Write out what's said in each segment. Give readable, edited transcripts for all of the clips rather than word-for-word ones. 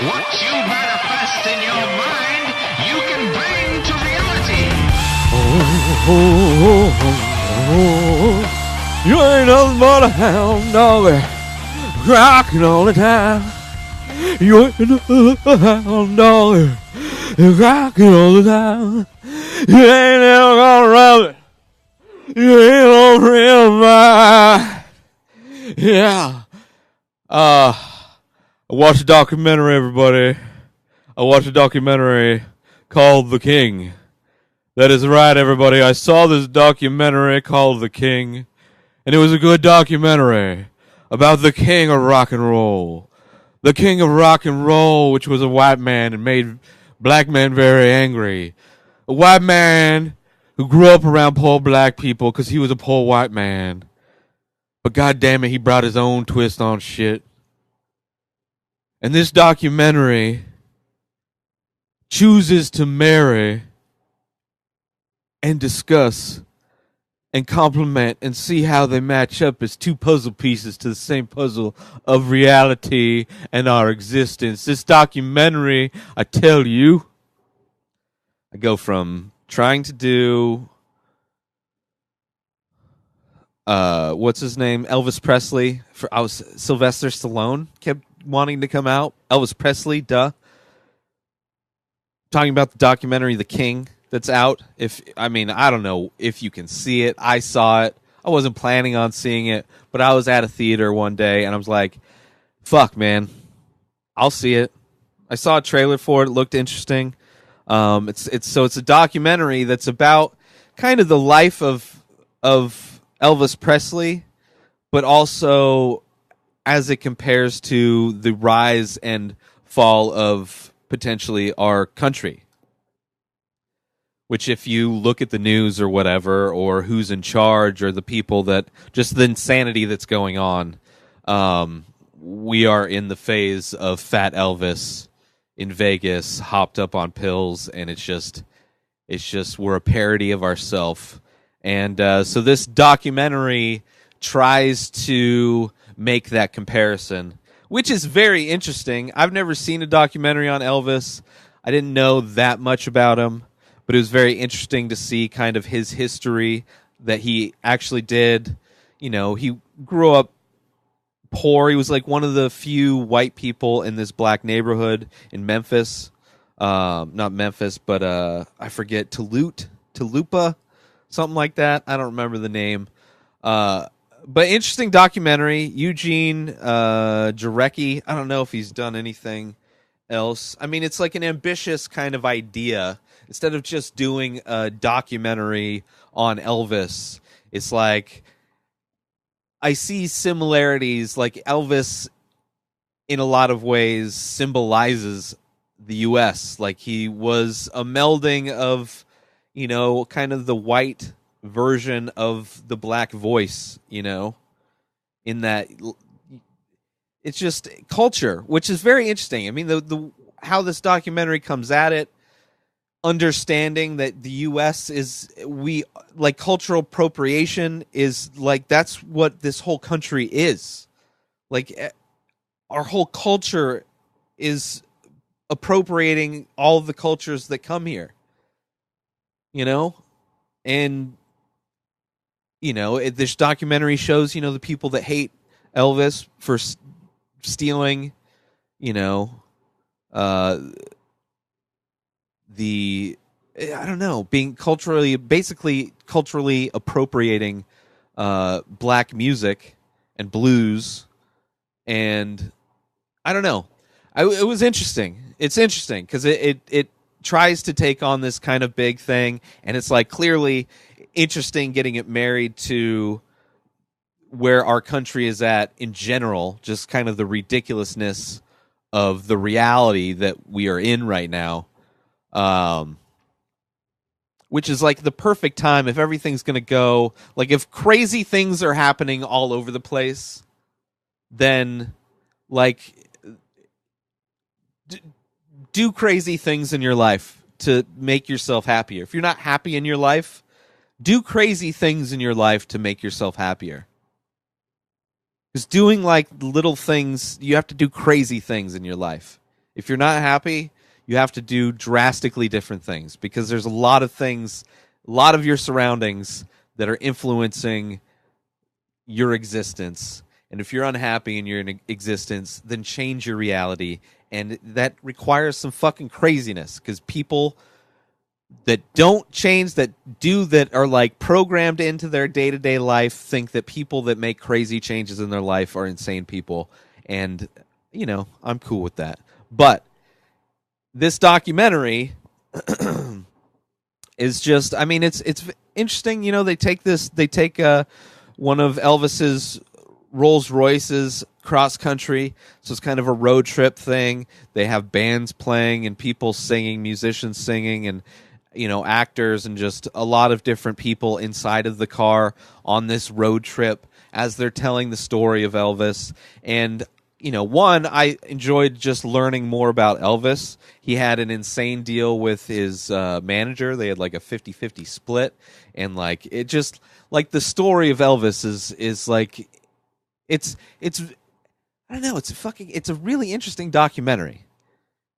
What you manifest in your mind, you can bring to reality. You ain't nothing but a hound dog, rocking all the time. You ain't nothing but a hound dog, rocking all the time. You ain't never gonna rub it. You ain't gonna realize. Yeah. I watched a documentary, everybody. I watched a documentary called The King. That is right, everybody. I saw this documentary called The King, and it was a good documentary about the king of rock and roll. The king of rock and roll, which was a white man and made black men very angry. A white man who grew up around poor black people because he was a poor white man. But God damn it, he brought his own twist on shit. And this documentary chooses to marry and discuss and complement and see how they match up as two puzzle pieces to the same puzzle of reality and our existence. This documentary, I tell you, I go from trying to do what's his name? Elvis Presley. Sylvester Stallone kept wanting to come out. Elvis Presley, duh. Talking about the documentary The King that's out. I don't know if you can see it. I saw it. I wasn't planning on seeing it, but I was at a theater one day and I was like, fuck, man. I'll see it. I saw a trailer for it. It looked interesting. It's a documentary that's about kind of the life of Elvis Presley, but also as it compares to the rise and fall of potentially our country. Which, if you look at the news or whatever, or who's in charge, or the people that just the insanity that's going on, we are in the phase of Fat Elvis in Vegas, hopped up on pills, and it's just we're a parody of ourselves. And so this documentary tries to make that comparison, which is very interesting. I've never seen a documentary on Elvis. I didn't know that much about him, but it was very interesting to see kind of his history that he actually did. You know, he grew up poor. He was like one of the few white people in this black neighborhood in Memphis. Not Memphis, but I forget, Tolupa, something like that. I don't remember the name. But interesting documentary. Eugene Jarecki. I don't know if he's done anything else. I mean, it's like an ambitious kind of idea. Instead of just doing a documentary on Elvis, it's like I see similarities. Like Elvis, in a lot of ways, symbolizes the U.S. Like he was a melding of, you know, kind of the white version of the black voice, you know, in that it's just culture, which is very interesting. I mean, the how this documentary comes at it, understanding that the U.S. cultural appropriation is like, that's what this whole country is. Like our whole culture is appropriating all of the cultures that come here, you know? And, you know, this documentary shows, you know, the people that hate Elvis for stealing, you know, being basically culturally appropriating black music and blues. And I don't know. It was interesting. It's interesting because it tries to take on this kind of big thing, and it's like clearly interesting getting it married to where our country is at in general, just kind of the ridiculousness of the reality that we are in right now. Which is like the perfect time if everything's going to go, like if crazy things are happening all over the place, then like do crazy things in your life to make yourself happier. If you're not happy in your life, do crazy things in your life to make yourself happier. Because doing like little things, you have to do crazy things in your life If you're not happy, you have to do drastically different things because there's a lot of things, a lot of your surroundings that are influencing your existence. And if you're unhappy in your existence, then change your reality. And that requires some fucking craziness because people that don't change, that are like programmed into their day-to-day life, think that people that make crazy changes in their life are insane people. And, you know, I'm cool with that. But this documentary is just, I mean, it's interesting. You know, they take one of Elvis's Rolls Royces cross country, so it's kind of a road trip thing. They have bands playing and people singing, musicians singing, and actors and just a lot of different people inside of the car on this road trip as they're telling the story of Elvis. And I enjoyed just learning more about Elvis. He had an insane deal with his manager. They had like a 50-50 split, and like it just like the story of Elvis is like it's I don't know, it's a really interesting documentary.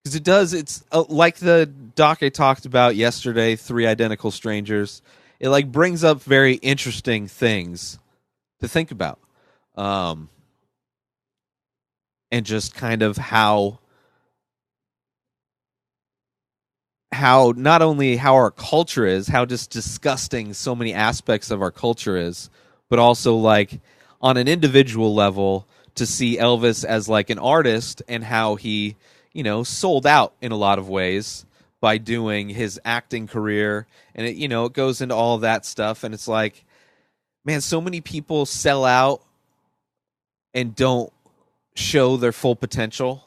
Because it's like the doc I talked about yesterday, Three Identical Strangers. It like brings up very interesting things to think about, and just kind of how not only how our culture is, how just disgusting so many aspects of our culture is, but also like on an individual level to see Elvis as like an artist and how he sold out in a lot of ways by doing his acting career. And it goes into all of that stuff. And it's like, man, so many people sell out and don't show their full potential.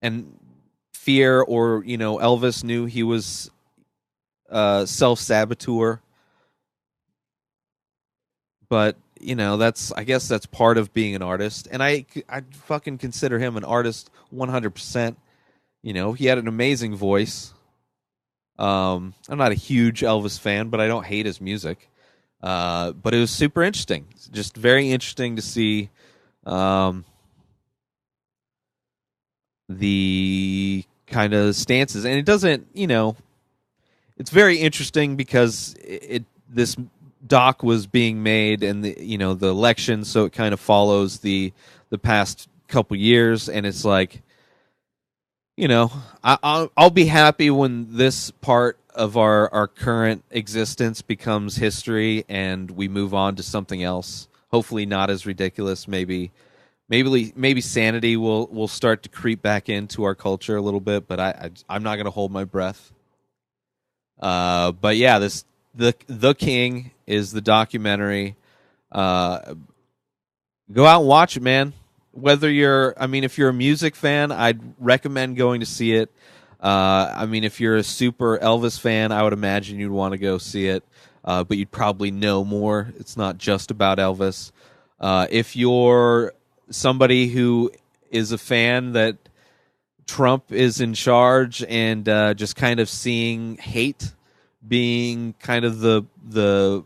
And fear, or, Elvis knew he was self-saboteur. But, I guess that's part of being an artist. And I fucking consider him an artist 100%. He had an amazing voice. I'm not a huge Elvis fan, but I don't hate his music. But it was super interesting. Just very interesting to see the kind of stances. And it doesn't, it's very interesting because this doc was being made and the election, so it kind of follows the past couple years, and it's like, I'll be happy when this part of our current existence becomes history and we move on to something else. Hopefully not as ridiculous. Maybe sanity will start to creep back into our culture a little bit, but I'm not going to hold my breath. But yeah, The King is the documentary. Go out and watch it, man. Whether if you're a music fan, I'd recommend going to see it. If you're a super Elvis fan, I would imagine you'd want to go see it. But you'd probably know more. It's not just about Elvis. If you're somebody who is a fan that Trump is in charge and just kind of seeing hate being kind of the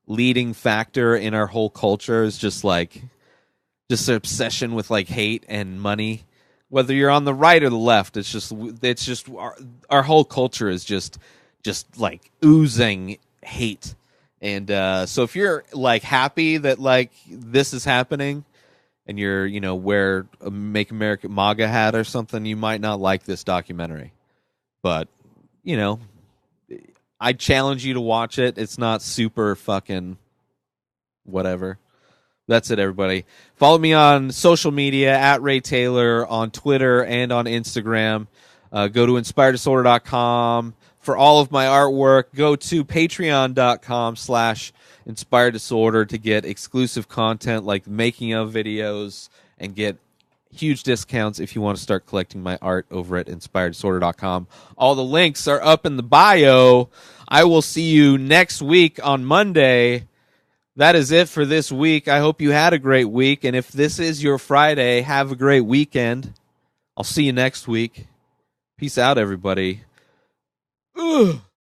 leading factor in our whole culture, is just an obsession with like hate and money. Whether you're on the right or the left, it's just our whole culture is just like oozing hate. And so if you're like happy that like this is happening, and you're wear a Make America MAGA hat or something, you might not like this documentary. But I challenge you to watch it. It's not super fucking whatever. That's it, everybody. Follow me on social media at Ray Taylor on Twitter and on Instagram. Go to inspireddisorder.com for all of my artwork. Go to patreon.com/inspireddisorder to get exclusive content like making of videos and get huge discounts if you want to start collecting my art over at inspireddisorder.com. All the links are up in the bio. I will see you next week on Monday. That is it for this week. I hope you had a great week. And if this is your Friday, have a great weekend. I'll see you next week. Peace out, everybody. Ugh.